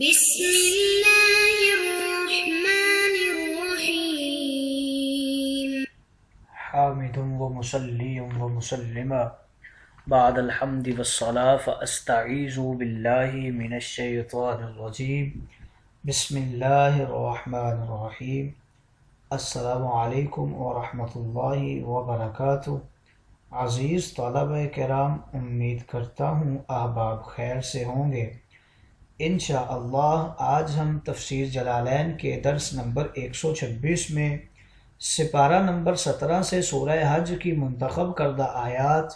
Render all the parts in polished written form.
بسم الله الرحمن الرحيم حامد ومصلي ومسلما بعد الحمد والصلاة فأستعيذ بالله من الشيطان الرجيم بسم الله الرحمن الرحيم السلام علیکم ورحمۃ اللہ وبرکاتہ۔ عزیز طلبہ کرام، امید کرتا ہوں احباب خیر سے ہوں گے۔ انشاءاللہ آج ہم تفسیر جلالین کے درس نمبر 126 میں سپارہ نمبر 17 سے سورہ حج کی منتخب کردہ آیات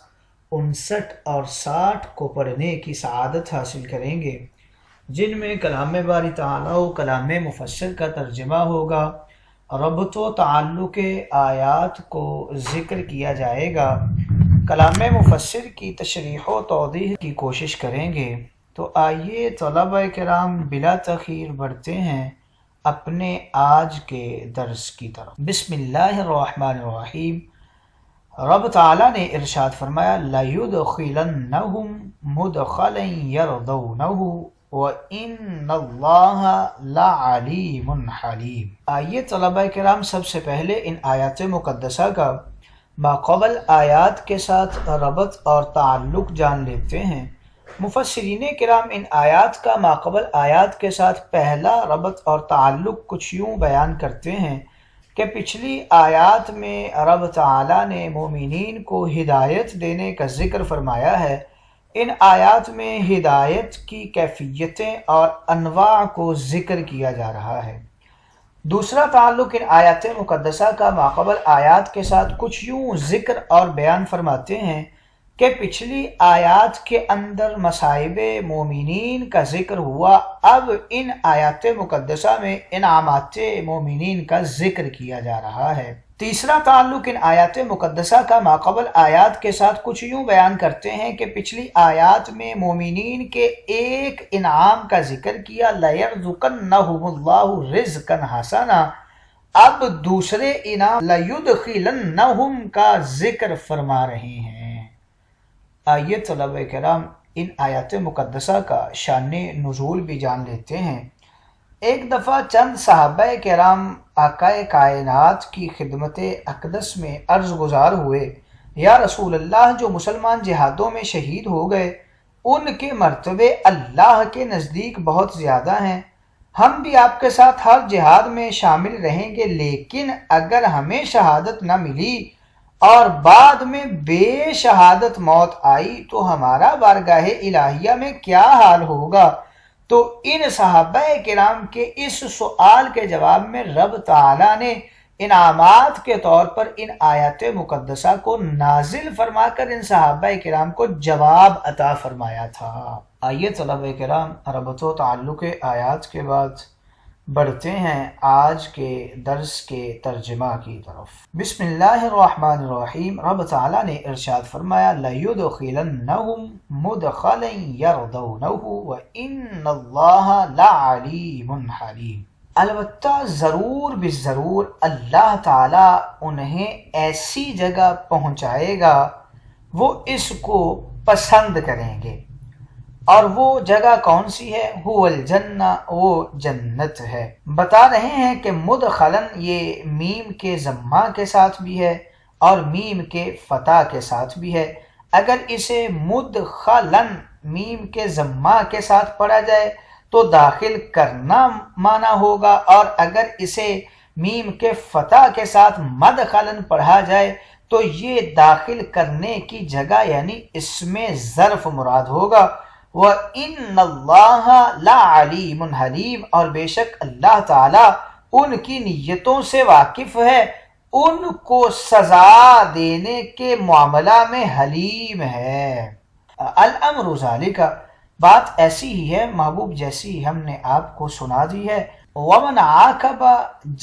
59 اور 60 کو پڑھنے کی سعادت حاصل کریں گے، جن میں کلام باری تعالیٰ و کلام مفسر کا ترجمہ ہوگا، ربط و تعلق آیات کو ذکر کیا جائے گا، کلام مفسر کی تشریح و توضیح کی کوشش کریں گے۔ تو آئیے طلبہ کرام بلا تاخیر بڑھتے ہیں اپنے آج کے درس کی طرف۔ بسم اللہ الرحمن الرحیم۔ رب تعالیٰ نے ارشاد فرمایا لَيُدْخِلَنَّهُمْ مُدْخَلًا يَرْضَوْنَهُ وَإِنَّ اللَّهَ لَعَلِيمٌ حَلِيمٌ۔ آئیے طلبہ کرام سب سے پہلے ان آیات مقدسہ کا ماقبل آیات کے ساتھ ربط اور تعلق جان لیتے ہیں۔ مفسرین کرام ان آیات کا ماقبل آیات کے ساتھ پہلا ربط اور تعلق کچھ یوں بیان کرتے ہیں کہ پچھلی آیات میں رب تعالیٰ نے مومنین کو ہدایت دینے کا ذکر فرمایا ہے، ان آیات میں ہدایت کی کیفیتیں اور انواع کو ذکر کیا جا رہا ہے۔ دوسرا تعلق ان آیات مقدسہ کا ماقبل آیات کے ساتھ کچھ یوں ذکر اور بیان فرماتے ہیں کہ پچھلی آیات کے اندر مصائب مومنین کا ذکر ہوا، اب ان آیات مقدسہ میں انعامات مومنین کا ذکر کیا جا رہا ہے۔ تیسرا تعلق ان آیات مقدسہ کا ماقبل آیات کے ساتھ کچھ یوں بیان کرتے ہیں کہ پچھلی آیات میں مومنین کے ایک انعام کا ذکر کیا، لَيَرْزُقَنَّهُمُ اللَّهُ رِزْقًا حَسَنًا، اب دوسرے انعام لَيُدْخِلَنَّهُمْ کا ذکر فرما رہے ہیں۔ آئیے طلبہ کرام ان آیات مقدسہ کا شان نزول بھی جان لیتے ہیں۔ ایک دفعہ چند صحابہ کرام آقا کائنات کی خدمت اقدس میں عرض گزار ہوئے، یا رسول اللہ، جو مسلمان جہادوں میں شہید ہو گئے ان کے مرتبے اللہ کے نزدیک بہت زیادہ ہیں، ہم بھی آپ کے ساتھ ہر جہاد میں شامل رہیں گے، لیکن اگر ہمیں شہادت نہ ملی اور بعد میں بے شہادت موت آئی تو ہمارا بارگاہ الہیہ میں کیا حال ہوگا؟ تو ان صحابہ کرام کے اس سوال کے جواب میں رب تعالیٰ نے انعامات کے طور پر ان آیات مقدسہ کو نازل فرما کر ان صحابہ کرام کو جواب عطا فرمایا تھا۔ آئیے طلبہ کرام ربط و تعلق آیات کے بعد بڑھتے ہیں آج کے درس کے ترجمہ کی طرف۔ بسم اللہ الرحمن الرحیم۔ رب تعالیٰ نے ارشاد فرمایا لَيُدْخِلَنَّهُمْ مُدْخَلًا يَرْضَوْنَهُ وَإِنَّ اللَّهَ لَعَلِيمٌ حَلِيمٌ۔ البتہ ضرور بالضرور اللہ تعالیٰ انہیں ایسی جگہ پہنچائے گا وہ اس کو پسند کریں گے، اور وہ جگہ کون سی ہے؟ هو الجنہ، وہ جنت ہے۔ بتا رہے ہیں کہ مدخلن یہ میم کے ضمہ کے ساتھ بھی ہے اور میم کے فتح کے ساتھ بھی ہے۔ اگر اسے مدخلن میم کے ضمہ کے ساتھ پڑھا جائے تو داخل کرنا معنی ہوگا، اور اگر اسے میم کے فتح کے ساتھ مدخلن پڑھا جائے تو یہ داخل کرنے کی جگہ یعنی اس میں ظرف مراد ہوگا۔ وَإِنَّ اللَّهَ لَعَلِيمٌ حَلِيمٌ، اور بے شک اللہ تعالیٰ ان کی نیتوں سے واقف ہے، ان کو سزا دینے کے معاملہ میں حلیم ہے۔ الامر ذالک، بات ایسی ہی ہے محبوب جیسی ہم نے آپ کو سنا دی ہے۔ وَمَنْ عَاقَبَ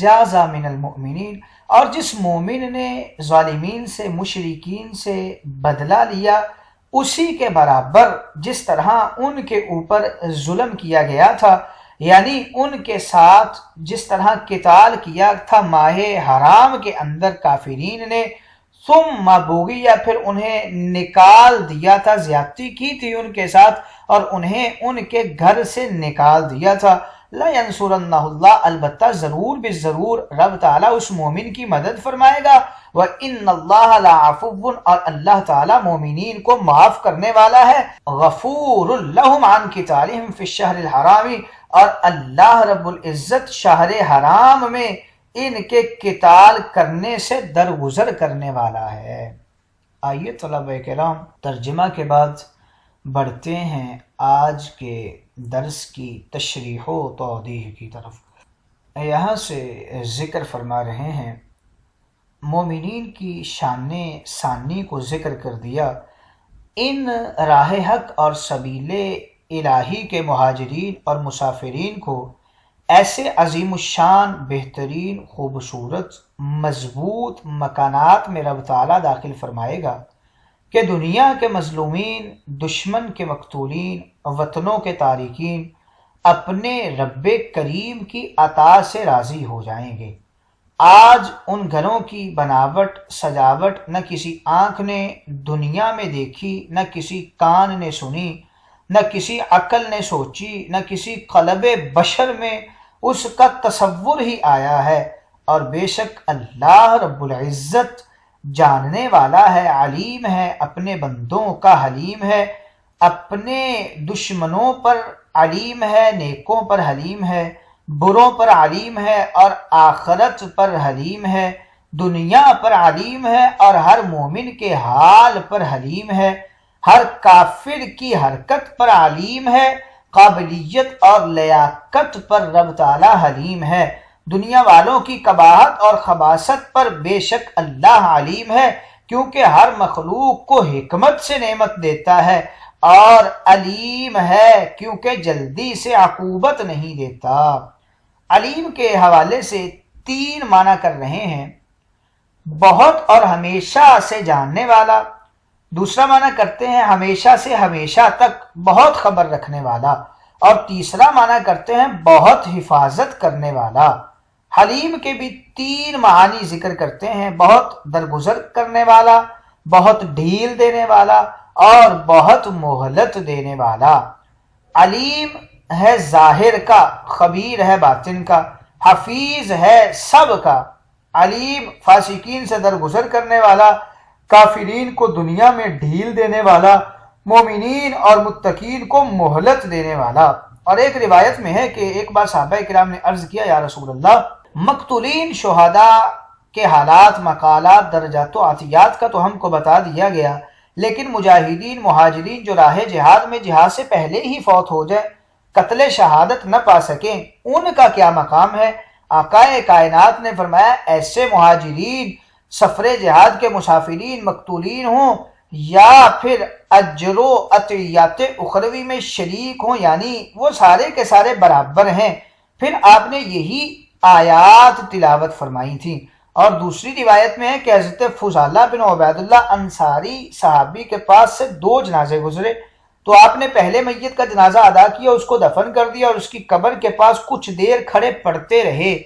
جَازَ مِنَ الْمُؤْمِنِينَ، اور جس مومن نے ظالمین سے مشرکین سے بدلہ لیا اسی کے برابر جس طرح ان کے اوپر ظلم کیا گیا تھا، یعنی ان کے ساتھ جس طرح قتال کیا تھا ماہ حرام کے اندر کافرین نے، ثم بغیا، پھر انہیں نکال دیا تھا، زیادتی کی تھی ان کے ساتھ اور انہیں ان کے گھر سے نکال دیا تھا۔ لَيَنْصُرَنَّهُ اللَّهُ، البتہ ضرور بالضرور رب تعالیٰ اس مومن کی مدد فرمائے گا۔ وَإِنَّ اللَّهَ لَعَفُوٌّ، اور اللہ تعالیٰ مومنین کو معاف کرنے والا ہے، غفور لہم عن قتالہم فی الشہر الحرام، اور اللہ رب العزت شہر حرام میں ان کے قتال کرنے سے درگزر کرنے والا ہے۔ آئیے طلبہ کرام، ترجمہ کے بعد بڑھتے ہیں آج کے درس کی تشریح و توضیح کی طرف۔ یہاں سے ذکر فرما رہے ہیں، مومنین کی شان ثانی کو ذکر کر دیا۔ ان راہ حق اور سبیل الہی کے مہاجرین اور مسافرین کو ایسے عظیم الشان، بہترین، خوبصورت، مضبوط مکانات میں رب تعالیٰ داخل فرمائے گا کہ دنیا کے مظلومین، دشمن کے مقتولین، وطنوں کے تارکین اپنے رب کریم کی عطا سے راضی ہو جائیں گے۔ آج ان گھروں کی بناوٹ، سجاوٹ نہ کسی آنکھ نے دنیا میں دیکھی، نہ کسی کان نے سنی، نہ کسی عقل نے سوچی، نہ کسی قلب بشر میں اس کا تصور ہی آیا ہے، اور بے شک اللہ رب العزت جاننے والا ہے، علیم ہے، اپنے بندوں کا حلیم ہے، اپنے دشمنوں پر علیم ہے، نیکوں پر حلیم ہے، بروں پر علیم ہے اور آخرت پر حلیم ہے، دنیا پر علیم ہے اور ہر مومن کے حال پر حلیم ہے، ہر کافر کی حرکت پر علیم ہے، قابلیت اور لیاقت پر رب تعالی حلیم ہے، دنیا والوں کی قباحت اور خباثت پر بے شک اللہ علیم ہے، کیونکہ ہر مخلوق کو حکمت سے نعمت دیتا ہے، اور علیم ہے کیونکہ جلدی سے عقوبت نہیں دیتا۔ علیم کے حوالے سے 3 معنی کر رہے ہیں، بہت اور ہمیشہ سے جاننے والا، دوسرا معنی کرتے ہیں ہمیشہ سے ہمیشہ تک بہت خبر رکھنے والا، اور تیسرا معنی کرتے ہیں بہت حفاظت کرنے والا۔ حلیم کے بھی 3 معانی ذکر کرتے ہیں، بہت درگزر کرنے والا، بہت ڈھیل دینے والا اور بہت مہلت دینے والا۔ علیم ہے ظاہر کا، خبیر ہے باطن کا، حفیظ ہے سب کا۔ علیم فاسقین سے درگزر کرنے والا، کافرین کو دنیا میں ڈھیل دینے والا، مومنین اور متقین کو مہلت دینے والا۔ اور ایک روایت میں ہے کہ ایک بار صحابہ کرام نے عرض کیا، یا رسول اللہ، مقتولین شہداء کے حالات، مقالات، درجات و عطیات کا تو ہم کو بتا دیا گیا، لیکن مجاہدین، مہاجرین جو راہ جہاد میں جہاد سے پہلے ہی فوت ہو جائیں، قتل شہادت نہ پا سکیں، ان کا کیا مقام ہے؟ آقا کائنات نے فرمایا، ایسے مہاجرین، سفر جہاد کے مسافرین، مقتولین ہوں یا پھر اجر و عطیات اخروی میں شریک ہوں، یعنی وہ سارے کے سارے برابر ہیں۔ پھر آپ نے یہی آیات تلاوت فرمائی تھیں۔ اور دوسری روایت میں ہے کہ حضرت فضالہ بن عبید اللہ انصاری صحابی کے پاس سے 2 جنازے گزرے، تو آپ نے پہلے میت کا جنازہ ادا کیا، اس کو دفن کر دیا اور اس کی قبر کے پاس کچھ دیر کھڑے پڑھتے رہے،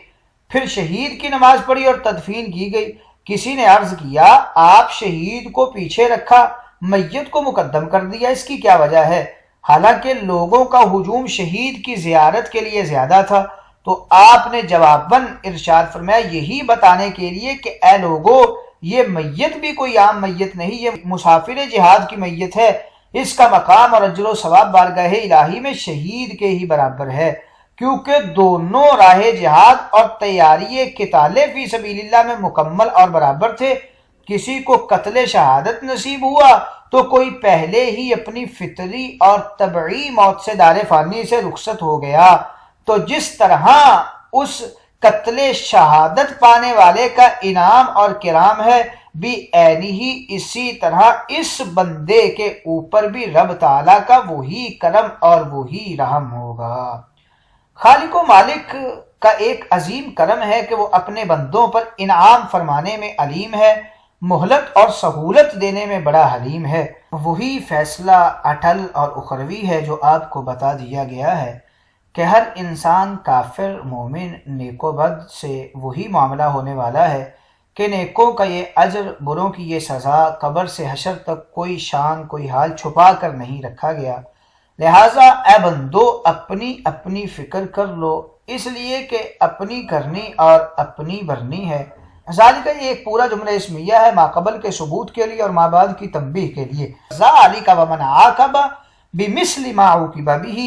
پھر شہید کی نماز پڑھی اور تدفین کی گئی۔ کسی نے عرض کیا، آپ شہید کو پیچھے رکھا، میت کو مقدم کر دیا، اس کی کیا وجہ ہے؟ حالانکہ لوگوں کا ہجوم شہید کی زیارت کے لیے زیادہ تھا۔ تو آپ نے جواباً ارشاد فرمایا، یہی بتانے کے لیے کہ اے لوگو، یہ میت بھی کوئی عام میت نہیں، یہ مسافر جہاد کی میت ہے، اس کا مقام اور اجر و ثواب بارگاہ الہی میں شہید کے ہی برابر ہے، کیونکہ دونوں راہ جہاد اور تیاری قتال فی سبیل اللہ میں مکمل اور برابر تھے۔ کسی کو قتل شہادت نصیب ہوا تو کوئی پہلے ہی اپنی فطری اور طبعی موت سے دار فانی سے رخصت ہو گیا۔ تو جس طرح اس قتل شہادت پانے والے کا انعام اور کرام ہے، بھی عینی ہی اسی طرح اس بندے کے اوپر بھی رب تعالیٰ کا وہی کرم اور وہی رحم ہوگا۔ خالق و مالک کا ایک عظیم کرم ہے کہ وہ اپنے بندوں پر انعام فرمانے میں علیم ہے، مہلت اور سہولت دینے میں بڑا حلیم ہے۔ وہی فیصلہ اٹل اور اخروی ہے جو آپ کو بتا دیا گیا ہے کہ ہر انسان، کافر، مومن، نیک و بد سے وہی معاملہ ہونے والا ہے کہ نیکوں کا یہ اجر، بروں کی یہ سزا، قبر سے حشر تک کوئی شان کوئی حال چھپا کر نہیں رکھا گیا۔ لہٰذا اے بندو اپنی اپنی فکر کر لو، اس لیے کہ اپنی کرنی اور اپنی بھرنی ہے۔ ذالک یہ ایک پورا جملہ اسمیہ ہے ما قبل کے ثبوت کے لیے اور ما بعد کی تنبیہ کے لیے۔ ذالک ومن عاقب بمثل ما عوقب بہ،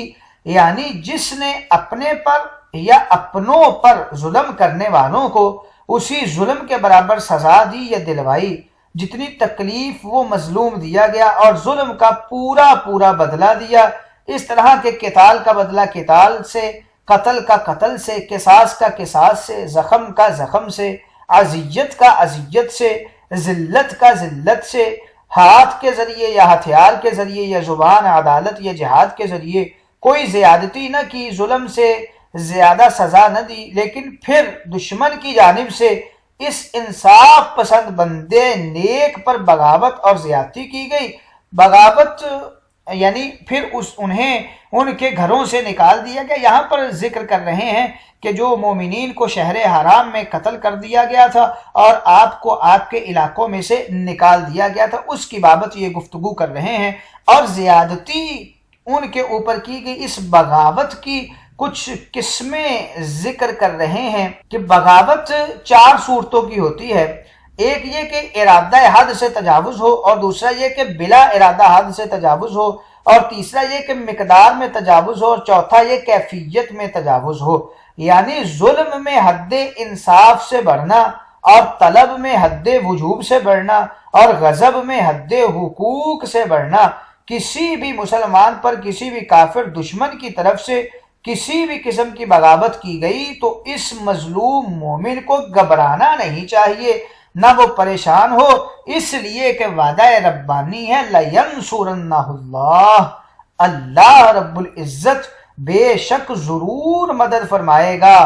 یعنی جس نے اپنے پر یا اپنوں پر ظلم کرنے والوں کو اسی ظلم کے برابر سزا دی یا دلوائی جتنی تکلیف وہ مظلوم دیا گیا، اور ظلم کا پورا پورا بدلہ دیا۔ اس طرح کے قتال کا بدلہ قتال سے، قتل کا قتل سے، قصاص کا قصاص سے، زخم کا زخم سے، اذیت کا اذیت سے، ذلت کا ذلت سے، ہاتھ کے ذریعے یا ہتھیار کے ذریعے یا زبان عدالت یا جہاد کے ذریعے کوئی زیادتی نہ کی، ظلم سے زیادہ سزا نہ دی، لیکن پھر دشمن کی جانب سے اس انصاف پسند بندے نیک پر بغاوت اور زیادتی کی گئی۔ بغاوت یعنی پھر انہیں ان کے گھروں سے نکال دیا گیا۔ یہاں پر ذکر کر رہے ہیں کہ جو مومنین کو شہر حرام میں قتل کر دیا گیا تھا اور آپ کو آپ کے علاقوں میں سے نکال دیا گیا تھا، اس کی بابت یہ گفتگو کر رہے ہیں، اور زیادتی ان کے اوپر کی گئی اس بغاوت کی کچھ قسمیں ذکر کر رہے ہیں کہ بغاوت 4 صورتوں کی ہوتی ہے۔ ایک یہ کہ ارادہ حد سے تجاوز ہو، اور دوسرا یہ کہ بلا ارادہ حد سے تجاوز ہو، اور تیسرا یہ کہ مقدار میں تجاوز ہو، اور چوتھا یہ کیفیت میں تجاوز ہو۔ یعنی ظلم میں حد انصاف سے بڑھنا، اور طلب میں حد وجوب سے بڑھنا، اور غضب میں حد حقوق سے بڑھنا۔ کسی بھی مسلمان پر کسی بھی کافر دشمن کی طرف سے کسی بھی قسم کی بغاوت کی گئی تو اس مظلوم مومن کو گھبرانا نہیں چاہیے، نہ وہ پریشان ہو، اس لیے کہ وعدہ ربانی ہے لَيَنْصُرَنَّهُ اللَّهُ، اللہ رب العزت بے شک ضرور مدد فرمائے گا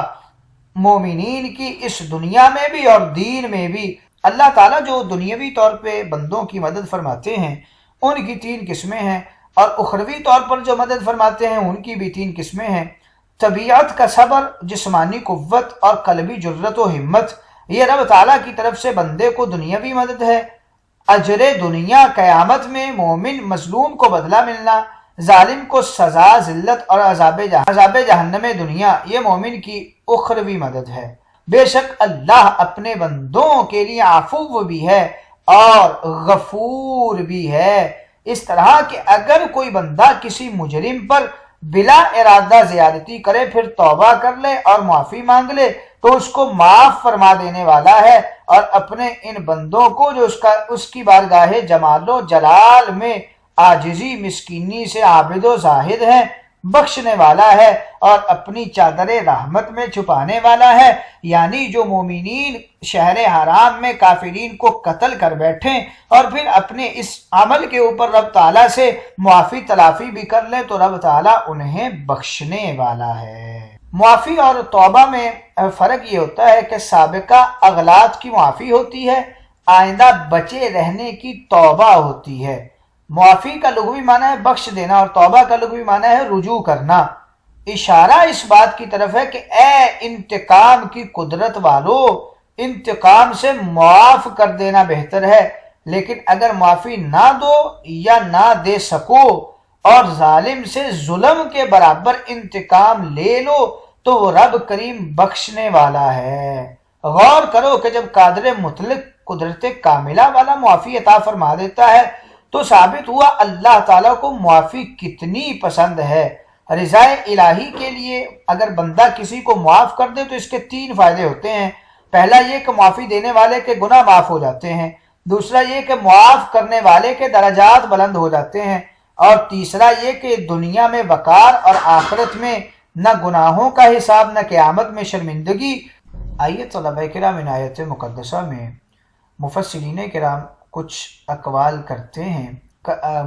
مومنین کی، اس دنیا میں بھی اور دین میں بھی۔ اللہ تعالیٰ جو دنیاوی طور پہ بندوں کی مدد فرماتے ہیں ان کی 3 قسمیں ہیں، اور اخروی طور پر جو مدد فرماتے ہیں ان کی بھی 3 قسمیں ہیں۔ طبیعت کا صبر، جسمانی قوت اور قلبی جرت و ہمت، یہ رب تعالیٰ کی طرف سے بندے کو دنیاوی مدد ہے۔ اجر دنیا قیامت میں مومن مظلوم کو بدلہ ملنا، ظالم کو سزا ذلت اور عذاب جہنم دنیا، یہ مومن کی اخروی مدد ہے۔ بے شک اللہ اپنے بندوں کے لیے عفو بھی ہے اور غفور بھی ہے، اس طرح کہ اگر کوئی بندہ کسی مجرم پر بلا ارادہ زیادتی کرے پھر توبہ کر لے اور معافی مانگ لے تو اس کو معاف فرما دینے والا ہے، اور اپنے ان بندوں کو جو اس کی بارگاہ جمال و جلال میں عاجزی مسکینی سے عابد و زاہد ہیں بخشنے والا ہے اور اپنی چادر رحمت میں چھپانے والا ہے۔ یعنی جو مومنین شہر حرام میں کافرین کو قتل کر بیٹھیں اور پھر اپنے اس عمل کے اوپر رب تعالیٰ سے معافی تلافی بھی کر لیں تو رب تعالیٰ انہیں بخشنے والا ہے۔ معافی اور توبہ میں فرق یہ ہوتا ہے کہ سابقہ اغلاط کی معافی ہوتی ہے، آئندہ بچے رہنے کی توبہ ہوتی ہے۔ معافی کا لغوی معنی ہے بخش دینا، اور توبہ کا لغوی معنی ہے رجوع کرنا۔ اشارہ اس بات کی طرف ہے کہ اے انتقام کی قدرت والو، انتقام سے معاف کر دینا بہتر ہے، لیکن اگر معافی نہ دو یا نہ دے سکو اور ظالم سے ظلم کے برابر انتقام لے لو تو وہ رب کریم بخشنے والا ہے۔ غور کرو کہ جب قادر مطلق قدرت کاملہ والا معافی عطا فرما دیتا ہے تو ثابت ہوا اللہ تعالیٰ کو معافی کتنی پسند ہے۔ رضا الہی کے لیے اگر بندہ کسی کو معاف کر دے تو اس کے 3 فائدے ہوتے ہیں۔ پہلا یہ کہ معافی دینے والے کے گناہ معاف ہو جاتے ہیں، دوسرا یہ کہ معاف کرنے والے کے درجات بلند ہو جاتے ہیں، اور تیسرا یہ کہ دنیا میں وقار اور آخرت میں نہ گناہوں کا حساب نہ قیامت میں شرمندگی۔ آئیے طلبہ کرام ان آیت مقدسہ میں مفسرین کرام کچھ اقوال کرتے ہیں۔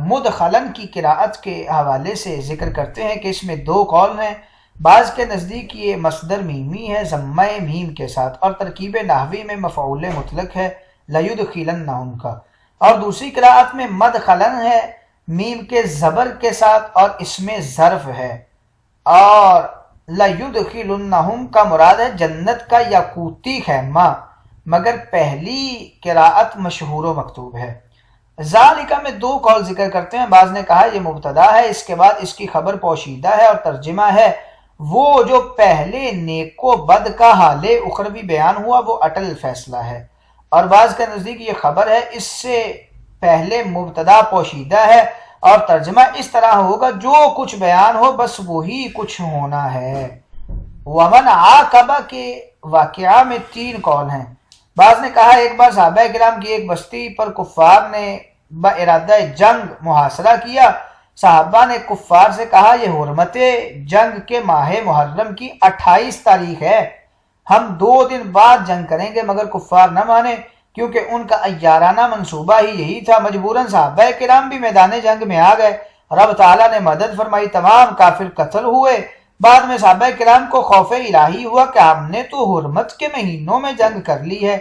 مدخلن کی قراءت کے حوالے سے ذکر کرتے ہیں کہ اس میں 2 قول ہیں۔ بعض کے نزدیک یہ مصدر میمی ہے ضمہ میم کے ساتھ، اور ترکیب نحوی میں مفعول مطلق ہے لیدخلنہم کا، اور دوسری قراءت میں مدخلن ہے میم کے زبر کے ساتھ اور اس میں ظرف ہے، اور لیدخلنہم کا مراد ہے جنت کا یاقوتی خیمہ، مگر پہلی قراءت مشہور و مکتوب ہے۔ ذالکہ میں دو قول ذکر کرتے ہیں، بعض نے کہا یہ مبتدا ہے، اس کے بعد اس کی خبر پوشیدہ ہے اور ترجمہ ہے وہ جو پہلے نیک و بد کا حال اخروی بیان ہوا وہ اٹل فیصلہ ہے، اور بعض کے نزدیک یہ خبر ہے، اس سے پہلے مبتدا پوشیدہ ہے اور ترجمہ اس طرح ہوگا جو کچھ بیان ہو بس وہی کچھ ہونا ہے۔ ومن عاقبہ کے واقعہ میں تین قول ہیں۔ بعض نے کہا ایک بار صحابہ کرام کی ایک بستی پر کفار نے بارادہ جنگ محاصرہ کیا، صحابہ نے کفار سے کہا یہ حرمت جنگ کے ماہ محرم کی 28 تاریخ ہے، ہم 2 دن بعد جنگ کریں گے، مگر کفار نہ مانے کیونکہ ان کا ایارانہ منصوبہ ہی یہی تھا۔ مجبوراً صحابہ کرام بھی میدان جنگ میں آ گئے، رب تعالیٰ نے مدد فرمائی، تمام کافر قتل ہوئے۔ بعد میں صحابہ کرام کو خوف الہی ہوا کہ ہم نے تو حرمت کے مہینوں میں جنگ کر لی ہے،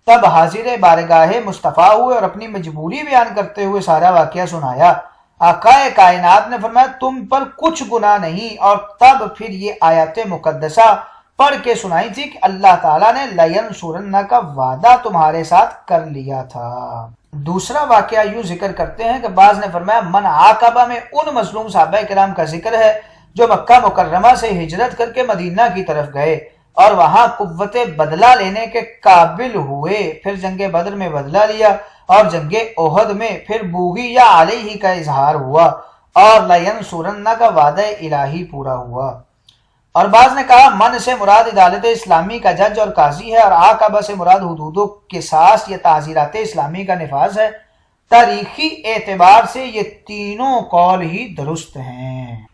تب حاضر بارگاہ مصطفیٰ ہوئے اور اپنی مجبوری بیان کرتے ہوئے سارا واقعہ سنایا۔ آقا کائنات نے فرمایا تم پر کچھ گناہ نہیں، اور تب پھر یہ آیات مقدسہ پڑھ کے سنائی تھی کہ اللہ تعالیٰ نے لَيَنْصُرَنَّ کا وعدہ تمہارے ساتھ کر لیا تھا۔ دوسرا واقعہ یوں ذکر کرتے ہیں کہ بعض نے فرمایا من عاقبہ میں ان مظلوم صحابہ کرام کا ذکر ہے جو مکہ مکرمہ سے ہجرت کر کے مدینہ کی طرف گئے اور وہاں قوت بدلہ لینے کے قابل ہوئے، پھر جنگ بدر میں بدلہ لیا اور جنگ احد میں پھر بوغی یا علیہ کا اظہار ہوا اور لَيَنْصُرَنَّ کا وعدہ الہی پورا ہوا۔ اور بعض نے کہا من سے مراد عدالت اسلامی کا جج اور قاضی ہے، اور عاقبہ سے مراد حدود و قصاص یا تعزیرات اسلامی کا نفاذ ہے۔ تاریخی اعتبار سے یہ تینوں قول ہی درست ہیں۔